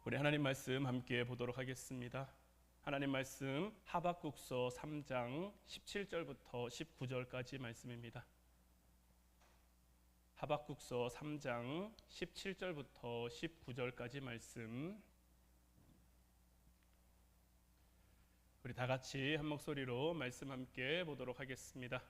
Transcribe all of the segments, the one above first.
우리 하나님 말씀 함께 보도록 하겠습니다. 하나님 말씀 하박국서 3장 17절부터 19절까지 말씀입니다. 하박국서 3장 17절부터 19절까지 말씀, 우리 다 같이 한 목소리로 말씀 함께 보도록 하겠습니다.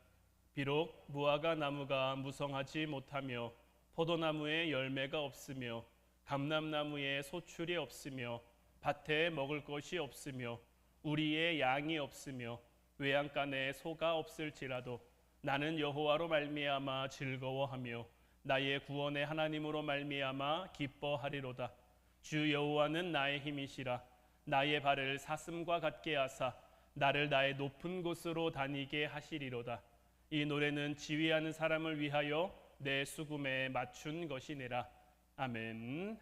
비록 무화과 나무가 무성하지 못하며 포도나무에 열매가 없으며 감람나무에 소출이 없으며 밭에 먹을 것이 없으며 우리의 양이 없으며 외양간에 소가 없을지라도 나는 여호와로 말미암아 즐거워하며 나의 구원의 하나님으로 말미암아 기뻐하리로다. 주 여호와는 나의 힘이시라. 나의 발을 사슴과 같게 하사 나를 나의 높은 곳으로 다니게 하시리로다. 이 노래는 지휘하는 사람을 위하여 내 수금에 맞춘 것이니라. 아멘.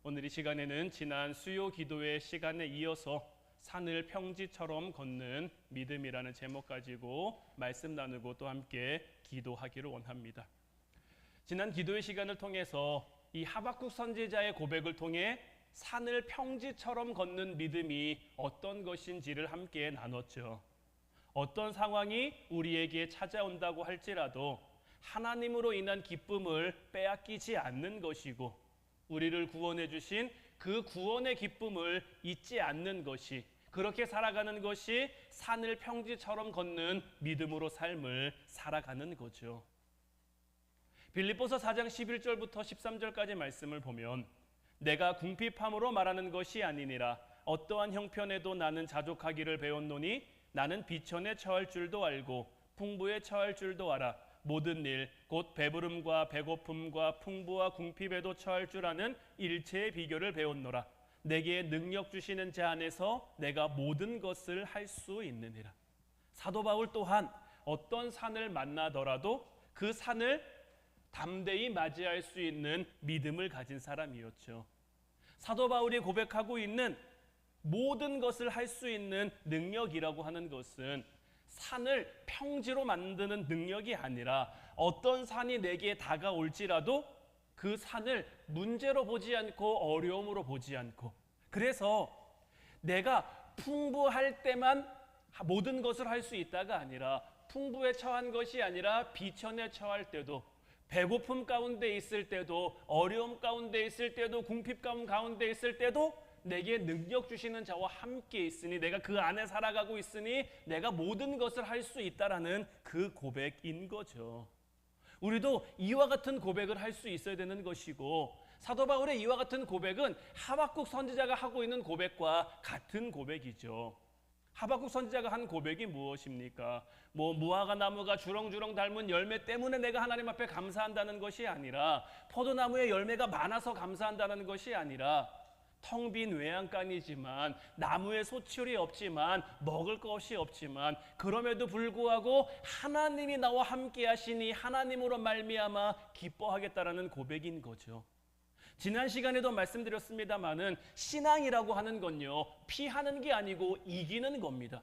오늘 이 시간에는 지난 수요 기도의 시간에 이어서 산을 평지처럼 걷는 믿음이라는 제목 가지고 말씀 나누고 또 함께 기도하기를 원합니다. 지난 기도의 시간을 통해서 이 하박국 선지자의 고백을 통해 산을 평지처럼 걷는 믿음이 어떤 것인지를 함께 나눴죠. 어떤 상황이 우리에게 찾아온다고 할지라도 하나님으로 인한 기쁨을 빼앗기지 않는 것이고, 우리를 구원해 주신 그 구원의 기쁨을 잊지 않는 것이, 그렇게 살아가는 것이 산을 평지처럼 걷는 믿음으로 삶을 살아가는 거죠. 빌립보서 4장 11절부터 13절까지 말씀을 보면, 내가 궁핍함으로 말하는 것이 아니니라. 어떠한 형편에도 나는 자족하기를 배웠노니 나는 비천에 처할 줄도 알고 풍부에 처할 줄도 알아. 모든 일 곧 배부름과 배고픔과 풍부와 궁핍에도 처할 줄 아는 일체의 비결을 배웠노라. 내게 능력 주시는 자 안에서 내가 모든 것을 할 수 있느니라. 사도 바울 또한 어떤 산을 만나더라도 그 산을 담대히 맞이할 수 있는 믿음을 가진 사람이었죠. 사도 바울이 고백하고 있는 모든 것을 할 수 있는 능력이라고 하는 것은 산을 평지로 만드는 능력이 아니라, 어떤 산이 내게 다가올지라도 그 산을 문제로 보지 않고 어려움으로 보지 않고, 그래서 내가 풍부할 때만 모든 것을 할 수 있다가 아니라, 풍부에 처한 것이 아니라 비천에 처할 때도, 배고픔 가운데 있을 때도, 어려움 가운데 있을 때도, 궁핍감 가운데 있을 때도 내게 능력 주시는 자와 함께 있으니, 내가 그 안에 살아가고 있으니 내가 모든 것을 할 수 있다라는 그 고백인 거죠. 우리도 이와 같은 고백을 할 수 있어야 되는 것이고, 사도 바울의 이와 같은 고백은 하박국 선지자가 하고 있는 고백과 같은 고백이죠. 하박국 선지자가 한 고백이 무엇입니까? 무화과 나무가 주렁주렁 닮은 열매 때문에 내가 하나님 앞에 감사한다는 것이 아니라, 포도나무에 열매가 많아서 감사한다는 것이 아니라, 텅 빈 외양간이지만, 나무에 소출이 없지만, 먹을 것이 없지만, 그럼에도 불구하고 하나님이 나와 함께 하시니 하나님으로 말미암아 기뻐하겠다라는 고백인 거죠. 지난 시간에도 말씀드렸습니다마는 신앙이라고 하는 건요, 피하는 게 아니고 이기는 겁니다.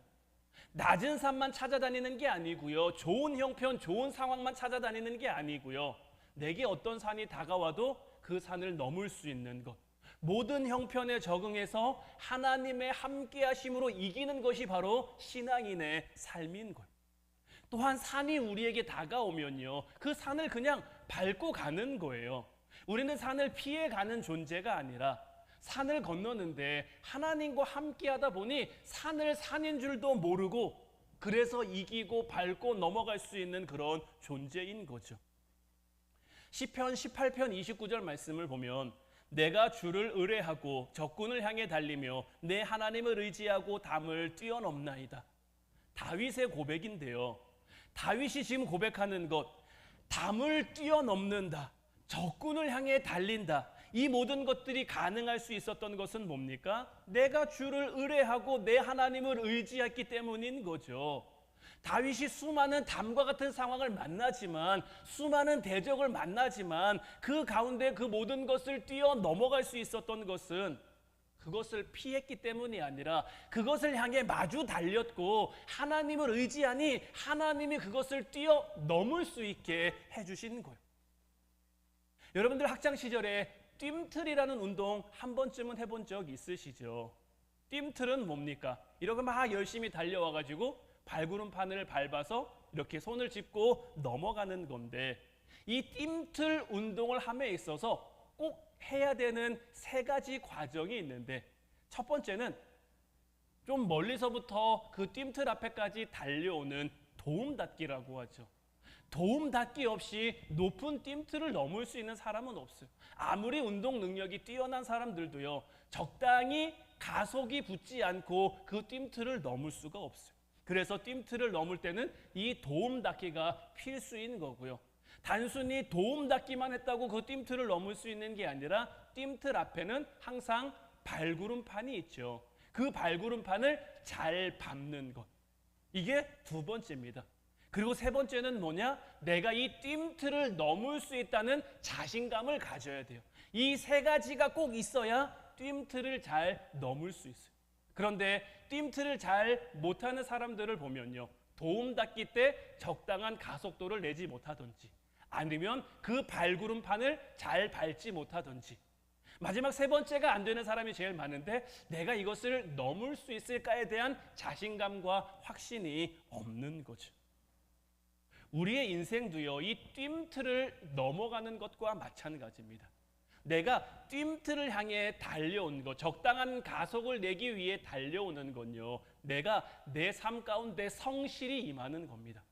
낮은 산만 찾아다니는 게 아니고요, 좋은 형편, 좋은 상황만 찾아다니는 게 아니고요, 내게 어떤 산이 다가와도 그 산을 넘을 수 있는 것, 모든 형편에 적응해서 하나님의 함께 하심으로 이기는 것이 바로 신앙인의 삶인 거예요. 또한 산이 우리에게 다가오면요, 그 산을 그냥 밟고 가는 거예요. 우리는 산을 피해 가는 존재가 아니라, 산을 건너는데 하나님과 함께 하다 보니 산을 산인 줄도 모르고, 그래서 이기고 밟고 넘어갈 수 있는 그런 존재인 거죠. 시편 18편 29절 말씀을 보면, 내가 주를 의뢰하고 적군을 향해 달리며 내 하나님을 의지하고 담을 뛰어넘나이다. 다윗의 고백인데요, 다윗이 지금 고백하는 것, 담을 뛰어넘는다, 적군을 향해 달린다, 이 모든 것들이 가능할 수 있었던 것은 뭡니까? 내가 주를 의뢰하고 내 하나님을 의지했기 때문인 거죠. 다윗이 수많은 담과 같은 상황을 만나지만, 수많은 대적을 만나지만, 그 가운데 그 모든 것을 뛰어 넘어갈 수 있었던 것은 그것을 피했기 때문이 아니라, 그것을 향해 마주 달렸고 하나님을 의지하니 하나님이 그것을 뛰어 넘을 수 있게 해주신 거예요. 여러분들 학창 시절에 뜀틀이라는 운동 한 번쯤은 해본 적 있으시죠? 뜀틀은 뭡니까? 이렇게 막 열심히 달려와가지고 발구름판을 밟아서 이렇게 손을 짚고 넘어가는 건데, 이 뜀틀 운동을 함에 있어서 꼭 해야 되는 세 가지 과정이 있는데, 첫 번째는 좀 멀리서부터 그 뜀틀 앞에까지 달려오는 도움닫기라고 하죠. 도움닫기 없이 높은 뜀틀을 넘을 수 있는 사람은 없어요. 아무리 운동 능력이 뛰어난 사람들도요, 적당히 가속이 붙지 않고 그 뜀틀을 넘을 수가 없어요. 그래서 뜀틀을 넘을 때는 이 도움닫기가 필수인 거고요. 단순히 도움닫기만 했다고 그 뜀틀을 넘을 수 있는 게 아니라 뜀틀 앞에는 항상 발구름판이 있죠. 그 발구름판을 잘 밟는 것. 이게 두 번째입니다. 그리고 세 번째는 뭐냐? 내가 이 뜀틀을 넘을 수 있다는 자신감을 가져야 돼요. 이 세 가지가 꼭 있어야 뜀틀을 잘 넘을 수 있어요. 그런데 뜀틀을 잘 못하는 사람들을 보면요, 도움닫기 때 적당한 가속도를 내지 못하든지, 아니면 그 발구름판을 잘 밟지 못하든지, 마지막 세 번째가 안 되는 사람이 제일 많은데, 내가 이것을 넘을 수 있을까에 대한 자신감과 확신이 없는 거죠. 우리의 인생도요, 이 뜀틀을 넘어가는 것과 마찬가지입니다. 내가 뜀틀을 향해 달려온 것, 적당한 가속을 내기 위해 달려오는 건요, 내가 내 삶 가운데 성실히 임하는 겁니다.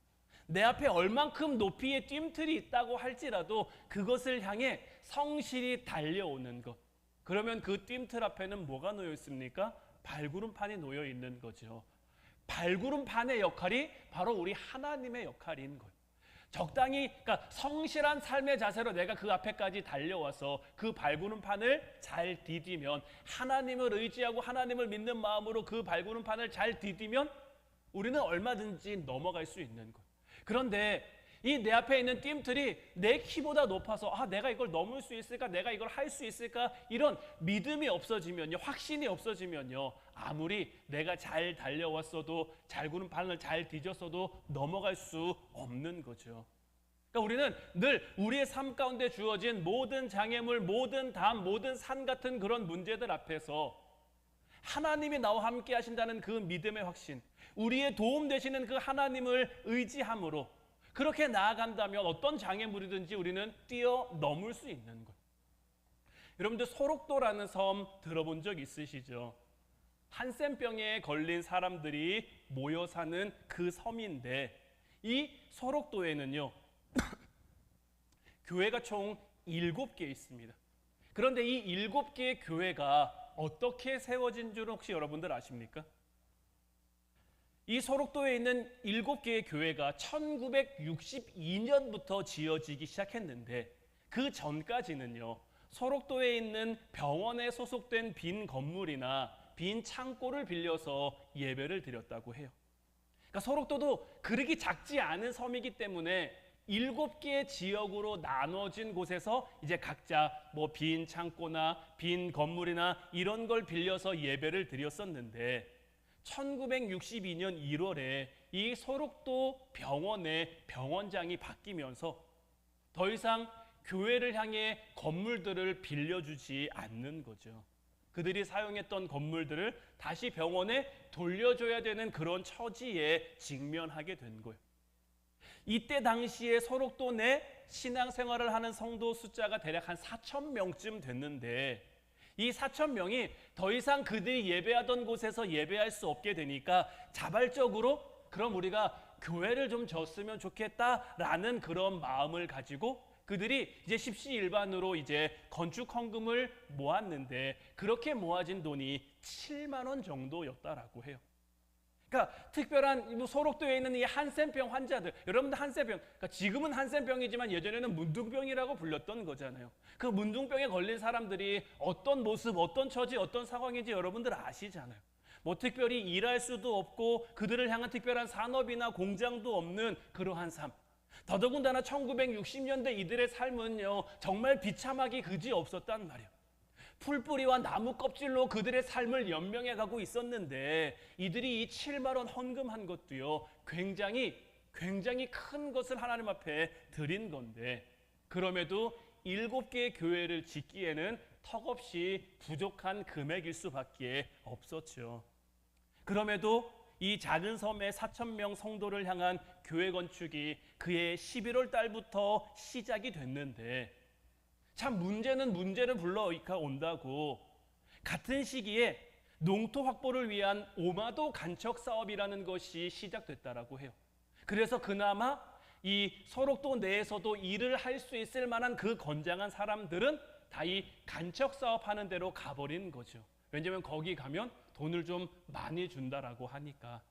내 앞에 얼만큼 높이의 뜀틀이 있다고 할지라도 그것을 향해 성실히 달려오는 것. 그러면 그 뜀틀 앞에는 뭐가 놓여 있습니까? 발구름판이 놓여 있는 거죠. 발구름판의 역할이 바로 우리 하나님의 역할인 거예요. 적당히, 그러니까 성실한 삶의 자세로 내가 그 앞에까지 달려와서 그 발구름판을 잘 디디면, 하나님을 의지하고 하나님을 믿는 마음으로 그 발구름판을 잘 디디면 우리는 얼마든지 넘어갈 수 있는 거예요. 그런데 이 내 앞에 있는 뜀틀이 내 키보다 높아서 내가 이걸 넘을 수 있을까? 내가 이걸 할 수 있을까? 이런 믿음이 없어지면요, 확신이 없어지면요, 아무리 내가 잘 달려왔어도, 발구름판을 잘 뒤졌어도 넘어갈 수 없는 거죠. 그러니까 우리는 늘 우리의 삶 가운데 주어진 모든 장애물, 모든 담, 모든 산 같은 그런 문제들 앞에서 하나님이 나와 함께 하신다는 그 믿음의 확신, 우리의 도움 되시는 그 하나님을 의지함으로 그렇게 나아간다면 어떤 장애물이든지 우리는 뛰어넘을 수 있는 것. 여러분들, 소록도라는 섬 들어본 적 있으시죠? 한센병에 걸린 사람들이 모여 사는 그 섬인데, 이 소록도에는요 교회가 총 7개 있습니다. 그런데 이 7개의 교회가 어떻게 세워진 줄 혹시 여러분들 아십니까? 이 소록도에 있는 7개의 교회가 1962년부터 지어지기 시작했는데, 그 전까지는요, 소록도에 있는 병원에 소속된 빈 건물이나 빈 창고를 빌려서 예배를 드렸다고 해요. 그러니까 소록도도 그렇게 작지 않은 섬이기 때문에 7개의 지역으로 나눠진 곳에서 이제 각자 뭐 빈 창고나 빈 건물이나 이런 걸 빌려서 예배를 드렸었는데, 1962년 1월에 이 소록도 병원의 병원장이 바뀌면서 더 이상 교회를 향해 건물들을 빌려주지 않는 거죠. 그들이 사용했던 건물들을 다시 병원에 돌려줘야 되는 그런 처지에 직면하게 된 거예요. 이때 당시에 소록도 내 신앙생활을 하는 성도 숫자가 대략 한 4,000명쯤 됐는데, 이 4,000명이 더 이상 그들이 예배하던 곳에서 예배할 수 없게 되니까 자발적으로 그럼 우리가 교회를 좀 졌으면 좋겠다라는 그런 마음을 가지고 그들이 이제 십시일반으로 이제 건축 헌금을 모았는데, 그렇게 모아진 돈이 7만 원 정도였다라고 해요. 그러니까 특별한 소록도에 있는 이 한센병 환자들, 여러분들 한센병, 그러니까 지금은 한센병이지만 예전에는 문둥병이라고 불렸던 거잖아요. 그 문둥병에 걸린 사람들이 어떤 모습, 어떤 처지, 어떤 상황인지 여러분들 아시잖아요. 뭐 특별히 일할 수도 없고 그들을 향한 특별한 산업이나 공장도 없는 그러한 삶. 더더군다나 1960년대 이들의 삶은요, 정말 비참하기 그지 없었단 말이에요. 풀뿌리와 나무 껍질로 그들의 삶을 연명해 가고 있었는데, 이들이 이 7만 원 헌금한 것도요, 굉장히 큰 것을 하나님 앞에 드린 건데, 그럼에도 7개의 교회를 짓기에는 턱없이 부족한 금액일 수밖에 없었죠. 그럼에도 이 작은 섬의 4,000명 성도를 향한 교회 건축이 그해 11월 달부터 시작이 됐는데, 참 문제는 문제를 불러온다고 같은 시기에 농토 확보를 위한 오마도 간척 사업이라는 것이 시작됐다라고 해요. 그래서 그나마 이 소록도 내에서도 일을 할 수 있을 만한 그 건장한 사람들은 다 이 간척 사업 하는 데로 가버린 거죠. 왜냐하면 거기 가면 돈을 좀 많이 준다라고 하니까.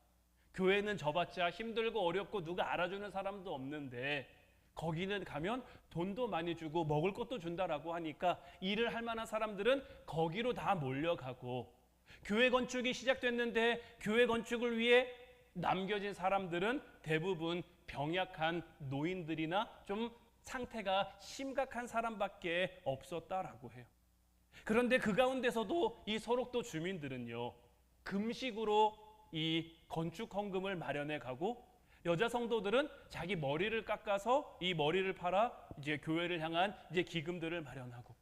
교회는 져봤자 힘들고 어렵고 누가 알아주는 사람도 없는데 거기는 가면 돈도 많이 주고 먹을 것도 준다라고 하니까 일을 할 만한 사람들은 거기로 다 몰려가고, 교회 건축이 시작됐는데 교회 건축을 위해 남겨진 사람들은 대부분 병약한 노인들이나 좀 상태가 심각한 사람밖에 없었다라고 해요. 그런데 그 가운데서도 이 소록도 주민들은요, 금식으로 이 건축 헌금을 마련해 가고, 여자 성도들은 자기 머리를 깎아서 이 머리를 팔아 이제 교회를 향한 이제 기금들을 마련하고,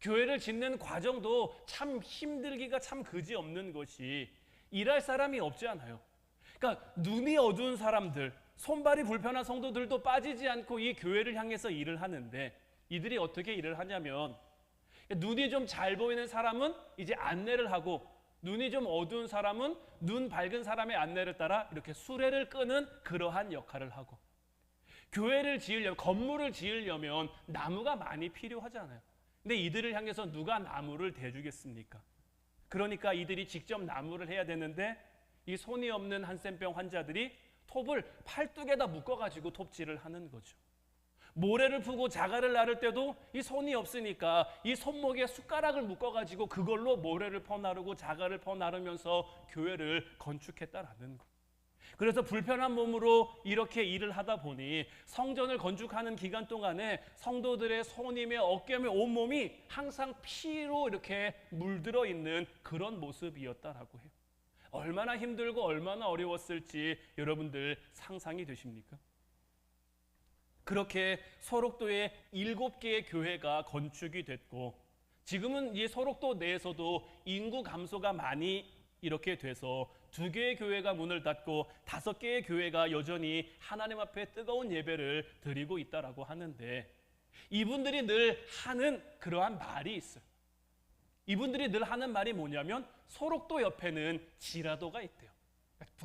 교회를 짓는 과정도 참 힘들기가 참 그지없는 것이, 일할 사람이 없지 않아요. 그러니까 눈이 어두운 사람들, 손발이 불편한 성도들도 빠지지 않고 이 교회를 향해서 일을 하는데, 이들이 어떻게 일을 하냐면, 눈이 좀 잘 보이는 사람은 이제 안내를 하고, 눈이 좀 어두운 사람은 눈 밝은 사람의 안내를 따라 이렇게 수레를 끄는 그러한 역할을 하고, 교회를 지으려면, 건물을 지으려면 나무가 많이 필요하잖아요. 근데 이들을 향해서 누가 나무를 대주겠습니까? 그러니까 이들이 직접 나무를 해야 되는데, 이 손이 없는 한센병 환자들이 톱을 팔뚝에다 묶어가지고 톱질을 하는 거죠. 모래를 푸고 자갈을 나를 때도 이 손이 없으니까 이 손목에 숟가락을 묶어가지고 그걸로 모래를 퍼나르고 자갈을 퍼나르면서 교회를 건축했다라는 것. 그래서 불편한 몸으로 이렇게 일을 하다 보니 성전을 건축하는 기간 동안에 성도들의 손이며 어깨며 온몸이 항상 피로 이렇게 물들어 있는 그런 모습이었다라고 해요. 얼마나 힘들고 얼마나 어려웠을지 여러분들 상상이 되십니까? 그렇게 소록도에 7개의 교회가 건축이 됐고, 지금은 이 소록도 내에서도 인구 감소가 많이 이렇게 돼서 2개의 교회가 문을 닫고 5개의 교회가 여전히 하나님 앞에 뜨거운 예배를 드리고 있다라고 하는데, 이분들이 늘 하는 그러한 말이 있어요. 이분들이 늘 하는 말이 뭐냐면, 소록도 옆에는 지라도가 있대요.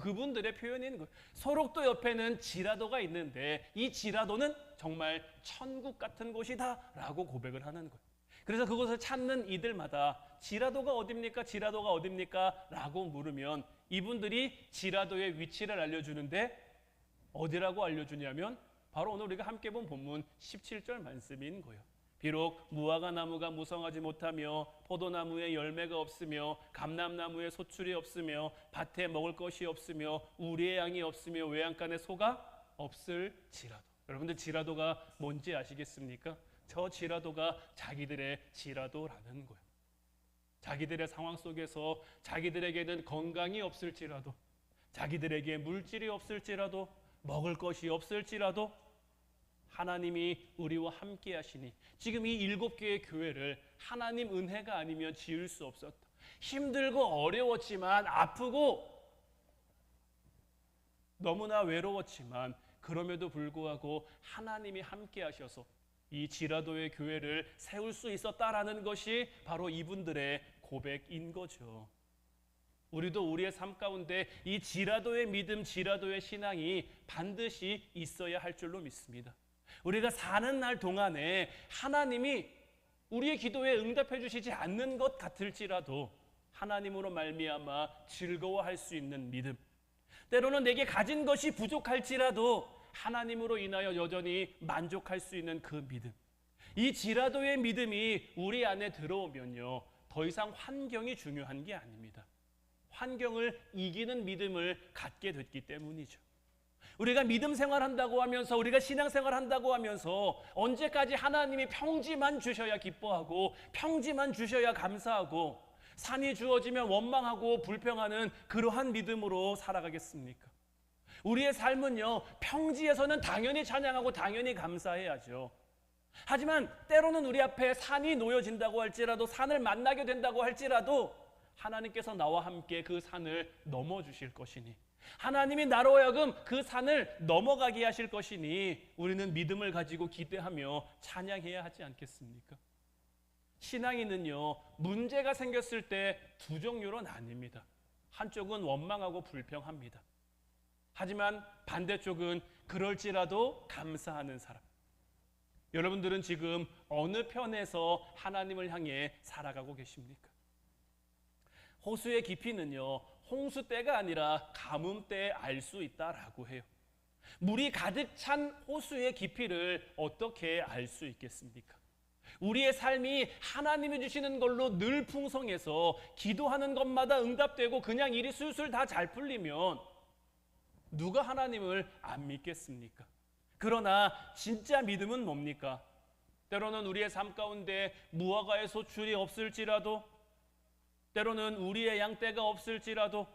그분들의 표현인 거예요. 소록도 옆에는 지라도가 있는데 이 지라도는 정말 천국 같은 곳이다 라고 고백을 하는 거예요. 그래서 그곳을 찾는 이들마다 지라도가 어딥니까? 지라도가 어딥니까? 라고 물으면 이분들이 지라도의 위치를 알려주는데, 어디라고 알려주냐면 바로 오늘 우리가 함께 본 본문 17절 말씀인 거예요. 비록 무화과 나무가 무성하지 못하며 포도나무에 열매가 없으며 감람나무에 소출이 없으며 밭에 먹을 것이 없으며 우리의 양이 없으며 외양간에 소가 없을지라도. 여러분들 지라도가 뭔지 아시겠습니까? 저 지라도가 자기들의 지라도라는 거예요. 자기들의 상황 속에서 자기들에게는 건강이 없을지라도, 자기들에게 물질이 없을지라도, 먹을 것이 없을지라도 하나님이 우리와 함께 하시니 지금 이 7개의 교회를 하나님 은혜가 아니면 지을 수 없었다. 힘들고 어려웠지만, 아프고 너무나 외로웠지만 그럼에도 불구하고 하나님이 함께 하셔서 이 지라도의 교회를 세울 수 있었다라는 것이 바로 이분들의 고백인 거죠. 우리도 우리의 삶 가운데 이 지라도의 믿음, 지라도의 신앙이 반드시 있어야 할 줄로 믿습니다. 우리가 사는 날 동안에 하나님이 우리의 기도에 응답해 주시지 않는 것 같을지라도 하나님으로 말미암아 즐거워할 수 있는 믿음, 때로는 내게 가진 것이 부족할지라도 하나님으로 인하여 여전히 만족할 수 있는 그 믿음, 이 지라도의 믿음이 우리 안에 들어오면요, 더 이상 환경이 중요한 게 아닙니다. 환경을 이기는 믿음을 갖게 됐기 때문이죠. 우리가 믿음 생활한다고 하면서, 우리가 신앙생활 한다고 하면서 언제까지 하나님이 평지만 주셔야 기뻐하고 평지만 주셔야 감사하고 산이 주어지면 원망하고 불평하는 그러한 믿음으로 살아가겠습니까? 우리의 삶은요, 평지에서는 당연히 찬양하고 당연히 감사해야죠. 하지만 때로는 우리 앞에 산이 놓여진다고 할지라도, 산을 만나게 된다고 할지라도 하나님께서 나와 함께 그 산을 넘어주실 것이니, 하나님이 나로 하여금 그 산을 넘어가게 하실 것이니 우리는 믿음을 가지고 기대하며 찬양해야 하지 않겠습니까? 신앙인은요, 문제가 생겼을 때 두 종류로 나뉩니다. 한쪽은 원망하고 불평합니다. 하지만 반대쪽은 그럴지라도 감사하는 사람. 여러분들은 지금 어느 편에서 하나님을 향해 살아가고 계십니까? 호수의 깊이는요, 홍수 때가 아니라 가뭄 때에 알 수 있다라고 해요. 물이 가득 찬 호수의 깊이를 어떻게 알 수 있겠습니까? 우리의 삶이 하나님이 주시는 걸로 늘 풍성해서 기도하는 것마다 응답되고 그냥 일이 술술 다 잘 풀리면 누가 하나님을 안 믿겠습니까? 그러나 진짜 믿음은 뭡니까? 때로는 우리의 삶 가운데 무화과의 소출이 없을지라도, 때로는 우리의 양떼가 없을지라도,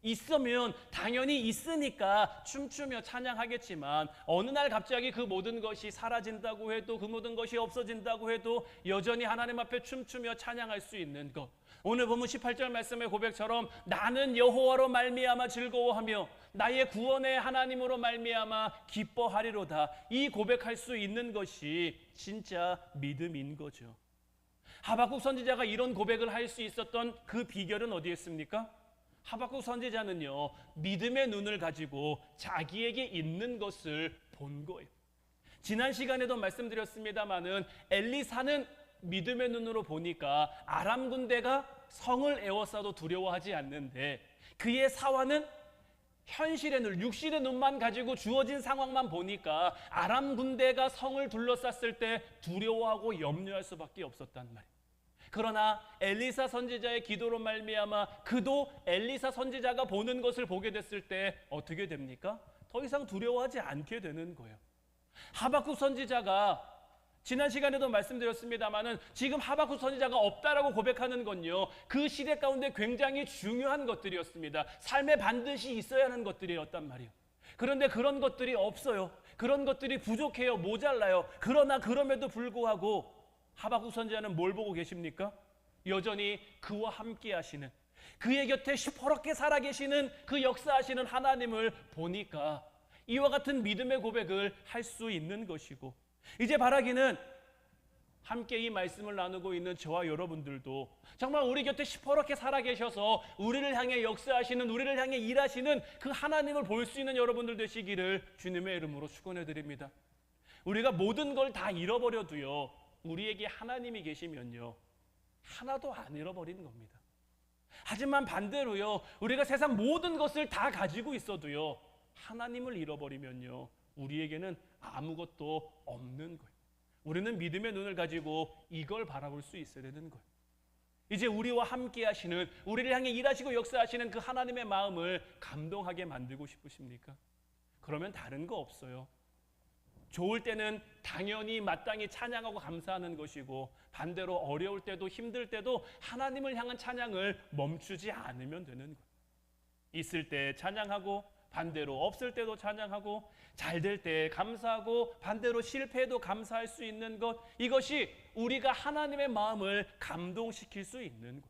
있으면 당연히 있으니까 춤추며 찬양하겠지만 어느 날 갑자기 그 모든 것이 사라진다고 해도, 그 모든 것이 없어진다고 해도 여전히 하나님 앞에 춤추며 찬양할 수 있는 것. 오늘 본문 18절 말씀의 고백처럼 나는 여호와로 말미암아 즐거워하며 나의 구원의 하나님으로 말미암아 기뻐하리로다, 이 고백할 수 있는 것이 진짜 믿음인 거죠. 하박국 선지자가 이런 고백을 할 수 있었던 그 비결은 어디에 있습니까? 하박국 선지자는요, 믿음의 눈을 가지고 자기에게 있는 것을 본 거예요. 지난 시간에도 말씀드렸습니다마는 엘리사는 믿음의 눈으로 보니까 아람 군대가 성을 에워싸도 두려워하지 않는데, 그의 사화는 현실의 눈, 육신의 눈만 가지고 주어진 상황만 보니까 아람 군대가 성을 둘러쌌을 때 두려워하고 염려할 수밖에 없었단 말이에요. 그러나 엘리사 선지자의 기도로 말미암아 그도 엘리사 선지자가 보는 것을 보게 됐을 때 어떻게 됩니까? 더 이상 두려워하지 않게 되는 거예요. 하박국 선지자가 지난 시간에도 말씀드렸습니다마는 지금 하박국 선지자가 없다라고 고백하는 건요, 그 시대 가운데 굉장히 중요한 것들이었습니다. 삶에 반드시 있어야 하는 것들이었단 말이에요. 그런데 그런 것들이 없어요. 그런 것들이 부족해요. 모자라요. 그러나 그럼에도 불구하고 하박국 선지자는 뭘 보고 계십니까? 여전히 그와 함께 하시는, 그의 곁에 시퍼렇게 살아계시는 그 역사하시는 하나님을 보니까 이와 같은 믿음의 고백을 할 수 있는 것이고, 이제 바라기는 함께 이 말씀을 나누고 있는 저와 여러분들도 정말 우리 곁에 시퍼렇게 살아계셔서 우리를 향해 역사하시는, 우리를 향해 일하시는 그 하나님을 볼 수 있는 여러분들 되시기를 주님의 이름으로 축원해 드립니다. 우리가 모든 걸 다 잃어버려도요, 우리에게 하나님이 계시면요, 하나도 안 잃어버리는 겁니다. 하지만 반대로요, 우리가 세상 모든 것을 다 가지고 있어도요, 하나님을 잃어버리면요, 우리에게는 아무것도 없는 거예요. 우리는 믿음의 눈을 가지고 이걸 바라볼 수 있어야 되는 거예요. 이제 우리와 함께 하시는, 우리를 향해 일하시고 역사하시는 그 하나님의 마음을 감동하게 만들고 싶으십니까? 그러면 다른 거 없어요. 좋을 때는 당연히 마땅히 찬양하고 감사하는 것이고, 반대로 어려울 때도 힘들 때도 하나님을 향한 찬양을 멈추지 않으면 되는 거예요. 있을 때 찬양하고, 반대로 없을 때도 찬양하고, 잘 될 때 감사하고, 반대로 실패해도 감사할 수 있는 것, 이것이 우리가 하나님의 마음을 감동시킬 수 있는 것.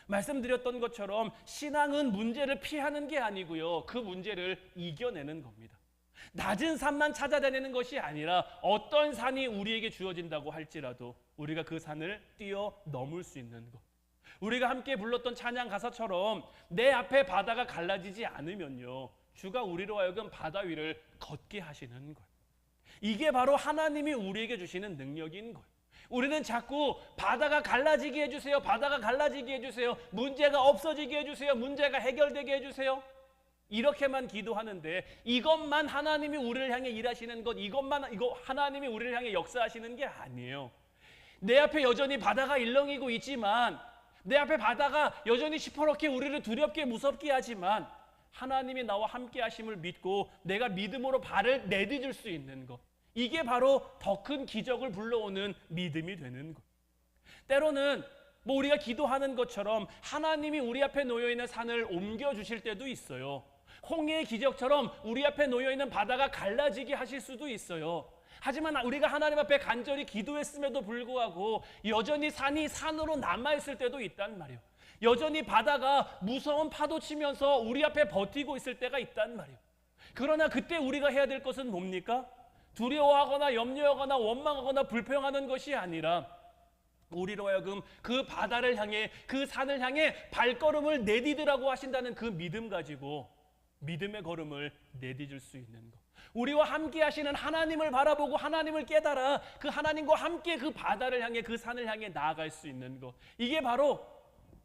말씀드렸던 것처럼 신앙은 문제를 피하는 게 아니고요, 그 문제를 이겨내는 겁니다. 낮은 산만 찾아다니는 것이 아니라 어떤 산이 우리에게 주어진다고 할지라도 우리가 그 산을 뛰어넘을 수 있는 것. 우리가 함께 불렀던 찬양 가사처럼 내 앞에 바다가 갈라지지 않으면요, 주가 우리로 하여금 바다 위를 걷게 하시는 것. 이게 바로 하나님이 우리에게 주시는 능력인 거예요. 우리는 자꾸 바다가 갈라지게 해주세요, 바다가 갈라지게 해주세요, 문제가 없어지게 해주세요, 문제가 해결되게 해주세요, 이렇게만 기도하는데, 이것만 하나님이 우리를 향해 일하시는 것, 이거 하나님이 우리를 향해 역사하시는 게 아니에요. 내 앞에 여전히 바다가 일렁이고 있지만, 내 앞에 바다가 여전히 시퍼렇게 우리를 두렵게 무섭게 하지만 하나님이 나와 함께 하심을 믿고 내가 믿음으로 발을 내딛을 수 있는 것, 이게 바로 더 큰 기적을 불러오는 믿음이 되는 것. 때로는 우리가 기도하는 것처럼 하나님이 우리 앞에 놓여있는 산을 옮겨주실 때도 있어요. 홍해의 기적처럼 우리 앞에 놓여있는 바다가 갈라지게 하실 수도 있어요. 하지만 우리가 하나님 앞에 간절히 기도했음에도 불구하고 여전히 산이 산으로 남아있을 때도 있단 말이에요. 여전히 바다가 무서운 파도 치면서 우리 앞에 버티고 있을 때가 있단 말이에요. 그러나 그때 우리가 해야 될 것은 뭡니까? 두려워하거나 염려하거나 원망하거나 불평하는 것이 아니라 우리로 하여금 그 바다를 향해, 그 산을 향해 발걸음을 내디디라고 하신다는 그 믿음 가지고 믿음의 걸음을 내디딜 수 있는 것. 우리와 함께 하시는 하나님을 바라보고 하나님을 깨달아 그 하나님과 함께 그 바다를 향해, 그 산을 향해 나아갈 수 있는 것. 이게 바로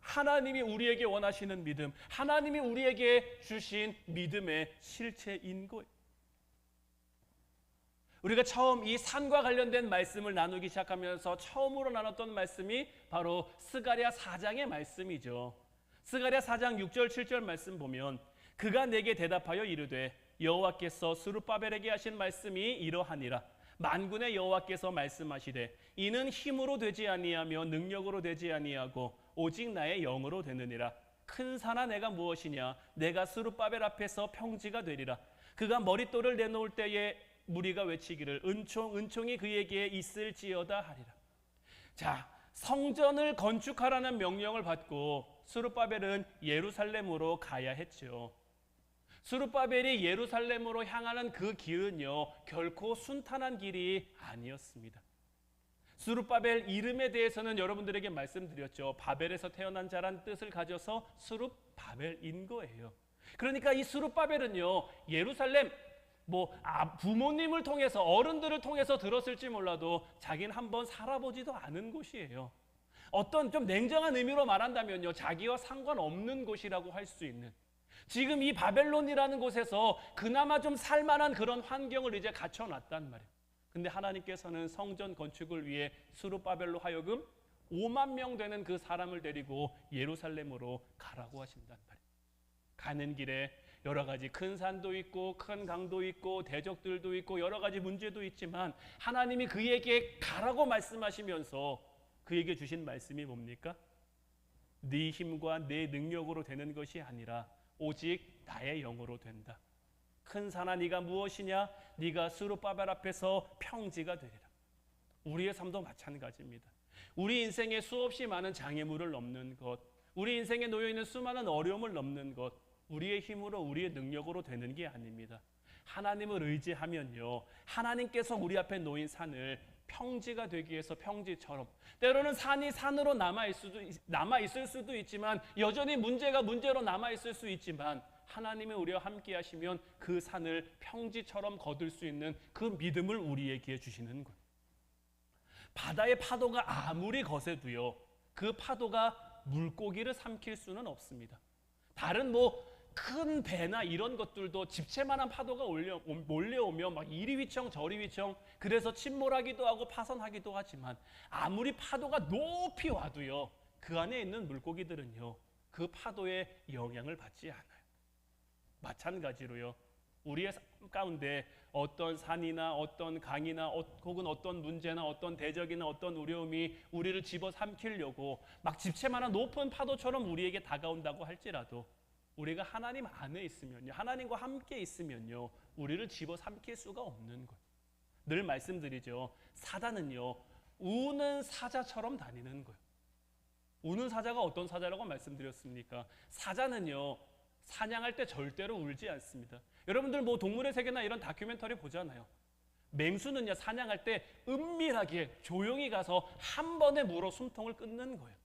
하나님이 우리에게 원하시는 믿음, 하나님이 우리에게 주신 믿음의 실체인 거예요. 우리가 처음 이 산과 관련된 말씀을 나누기 시작하면서 처음으로 나눴던 말씀이 바로 스가랴 4장의 말씀이죠. 스가랴 4장 6절 7절 말씀 보면 그가 내게 대답하여 이르되 여호와께서 스룹바벨에게 하신 말씀이 이러하니라. 만군의 여호와께서 말씀하시되 이는 힘으로 되지 아니하며 능력으로 되지 아니하고 오직 나의 영으로 되느니라. 큰 산아 내가 무엇이냐? 내가 스룹바벨 앞에서 평지가 되리라. 그가 머릿돌을 내놓을 때에 무리가 외치기를 은총이 그에게 있을지어다 하리라. 자, 성전을 건축하라는 명령을 받고 스룹바벨은 예루살렘으로 가야 했죠. 스룹바벨이 예루살렘으로 향하는 그 길은요, 결코 순탄한 길이 아니었습니다. 스룹바벨 이름에 대해서는 여러분들에게 말씀드렸죠. 바벨에서 태어난 자란 뜻을 가져서 스룹바벨인 거예요. 그러니까 이 스룹바벨은요, 예루살렘 부모님을 통해서, 어른들을 통해서 들었을지 몰라도 자기는 한번 살아보지도 않은 곳이에요. 어떤 좀 냉정한 의미로 말한다면요, 자기와 상관없는 곳이라고 할 수 있는, 지금 이 바벨론이라는 곳에서 그나마 좀 살만한 그런 환경을 이제 갖춰놨단 말이에요. 근데 하나님께서는 성전 건축을 위해 스룹바벨로 하여금 5만 명 되는 그 사람을 데리고 예루살렘으로 가라고 하신단 말이에요. 가는 길에 여러 가지 큰 산도 있고 큰 강도 있고 대적들도 있고 여러 가지 문제도 있지만 하나님이 그에게 가라고 말씀하시면서 그에게 주신 말씀이 뭡니까? 네 힘과 네 능력으로 되는 것이 아니라 오직 나의 영으로 된다. 큰 산아 네가 무엇이냐? 네가 스룹바벨 앞에서 평지가 되리라. 우리의 삶도 마찬가지입니다. 우리 인생에 수없이 많은 장애물을 넘는 것, 우리 인생에 놓여있는 수많은 어려움을 넘는 것, 우리의 힘으로 우리의 능력으로 되는 게 아닙니다. 하나님을 의지하면요, 하나님께서 우리 앞에 놓인 산을 평지가 되기 위해서 평지처럼, 때로는 산이 산으로 남아있을 수도 있지만 여전히 문제가 문제로 남아있을 수 있지만 하나님이 우리와 함께 하시면 그 산을 평지처럼 거둘 수 있는 그 믿음을 우리에게 주시는 거예요. 바다의 파도가 아무리 거세도요, 그 파도가 물고기를 삼킬 수는 없습니다. 다른 큰 배나 이런 것들도 집채만한 파도가 몰려오면 막 이리 휘청 저리 휘청, 그래서 침몰하기도 하고 파손하기도 하지만 아무리 파도가 높이 와도요, 그 안에 있는 물고기들은요, 그 파도에 영향을 받지 않아요. 마찬가지로요, 우리의 삶 가운데 어떤 산이나 어떤 강이나 혹은 어떤 문제나 어떤 대적이나 어떤 어려움이 우리를 집어삼키려고 막 집채만한 높은 파도처럼 우리에게 다가온다고 할지라도 우리가 하나님 안에 있으면요, 하나님과 함께 있으면요, 우리를 집어삼킬 수가 없는 거예요. 늘 말씀드리죠. 사단은요, 우는 사자처럼 다니는 거예요. 우는 사자가 어떤 사자라고 말씀드렸습니까? 사자는요, 사냥할 때 절대로 울지 않습니다. 여러분들 동물의 세계나 이런 다큐멘터리 보잖아요. 맹수는요, 사냥할 때 은밀하게 조용히 가서 한 번에 물어 숨통을 끊는 거예요.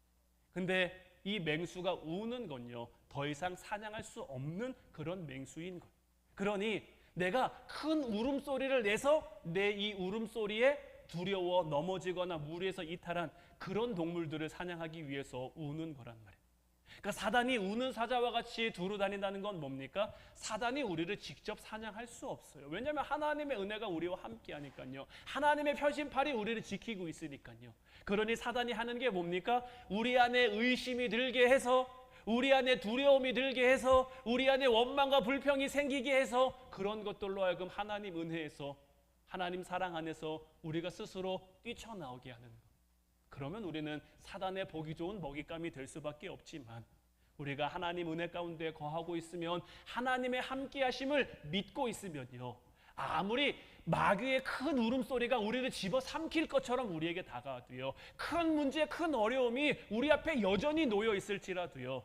근데 이 맹수가 우는 건요, 더 이상 사냥할 수 없는 그런 맹수인 거예요. 그러니 내가 큰 울음소리를 내서 내 이 울음소리에 두려워 넘어지거나 무리에서 이탈한 그런 동물들을 사냥하기 위해서 우는 거란 말이에요. 그러니까 사단이 우는 사자와 같이 두루 다닌다는 건 뭡니까? 사단이 우리를 직접 사냥할 수 없어요. 왜냐하면 하나님의 은혜가 우리와 함께 하니까요. 하나님의 편신팔이 우리를 지키고 있으니까요. 그러니 사단이 하는 게 뭡니까? 우리 안에 의심이 들게 해서, 우리 안에 두려움이 들게 해서, 우리 안에 원망과 불평이 생기게 해서 그런 것들로 하여금 하나님 은혜에서, 하나님 사랑 안에서 우리가 스스로 뛰쳐나오게 하는 것. 그러면 우리는 사단의 보기 좋은 먹잇감이 될 수밖에 없지만 우리가 하나님 은혜 가운데 거하고 있으면, 하나님의 함께 하심을 믿고 있으면요, 아무리 마귀의 큰 울음소리가 우리를 집어삼킬 것처럼 우리에게 다가와도요, 큰 문제, 큰 어려움이 우리 앞에 여전히 놓여 있을지라도요,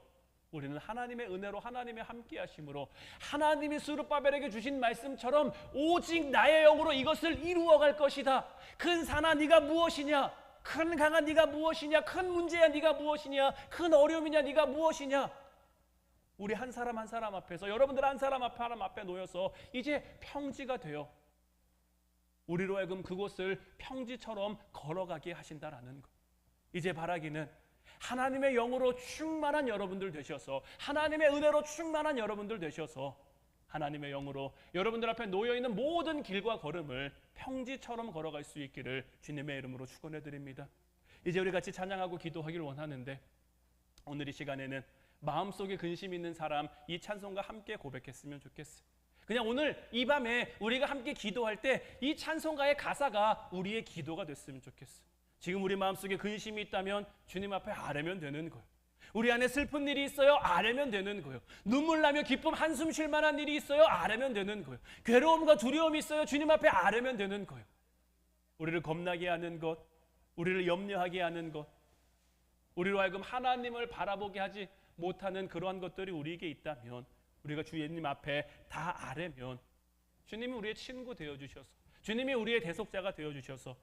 우리는 하나님의 은혜로 하나님의 함께 하심으로 하나님이 스룹바벨에게 주신 말씀처럼 오직 나의 영으로 이것을 이루어갈 것이다. 큰 산아 네가 무엇이냐? 큰 강아 네가 무엇이냐? 큰 문제야 네가 무엇이냐? 큰 어려움이냐 네가 무엇이냐? 우리 한 사람 한 사람 앞에서, 여러분들 한 사람 앞에 놓여서 이제 평지가 되어 우리로 하여금 그곳을 평지처럼 걸어가게 하신다라는 것. 이제 바라기는 하나님의 영으로 충만한 여러분들 되셔서, 하나님의 은혜로 충만한 여러분들 되셔서 하나님의 영으로 여러분들 앞에 놓여있는 모든 길과 걸음을 평지처럼 걸어갈 수 있기를 주님의 이름으로 축원해 드립니다. 이제 우리 같이 찬양하고 기도하길 원하는데, 오늘 이 시간에는 마음속에 근심 있는 사람 이 찬송과 함께 고백했으면 좋겠어요. 그냥 오늘 이 밤에 우리가 함께 기도할 때 이 찬송가의 가사가 우리의 기도가 됐으면 좋겠어요. 지금 우리 마음속에 근심이 있다면 주님 앞에 아뢰면 되는 거예요. 우리 안에 슬픈 일이 있어요? 아뢰면 되는 거예요. 눈물 나며 기쁨 한숨 쉴 만한 일이 있어요? 아뢰면 되는 거예요. 괴로움과 두려움이 있어요? 주님 앞에 아뢰면 되는 거예요. 우리를 겁나게 하는 것, 우리를 염려하게 하는 것, 우리로 하여금 하나님을 바라보게 하지 못하는 그러한 것들이 우리에게 있다면 우리가 주님 앞에 다 아뢰면 주님이 우리의 친구 되어주셔서, 주님이 우리의 대속자가 되어주셔서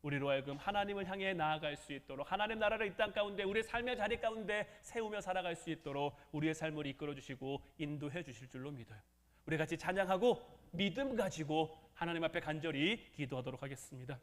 우리로 하여금 하나님을 향해 나아갈 수 있도록, 하나님 나라를 이 땅 가운데 우리의 삶의 자리 가운데 세우며 살아갈 수 있도록 우리의 삶을 이끌어 주시고 인도해 주실 줄로 믿어요. 우리 같이 찬양하고 믿음 가지고 하나님 앞에 간절히 기도하도록 하겠습니다.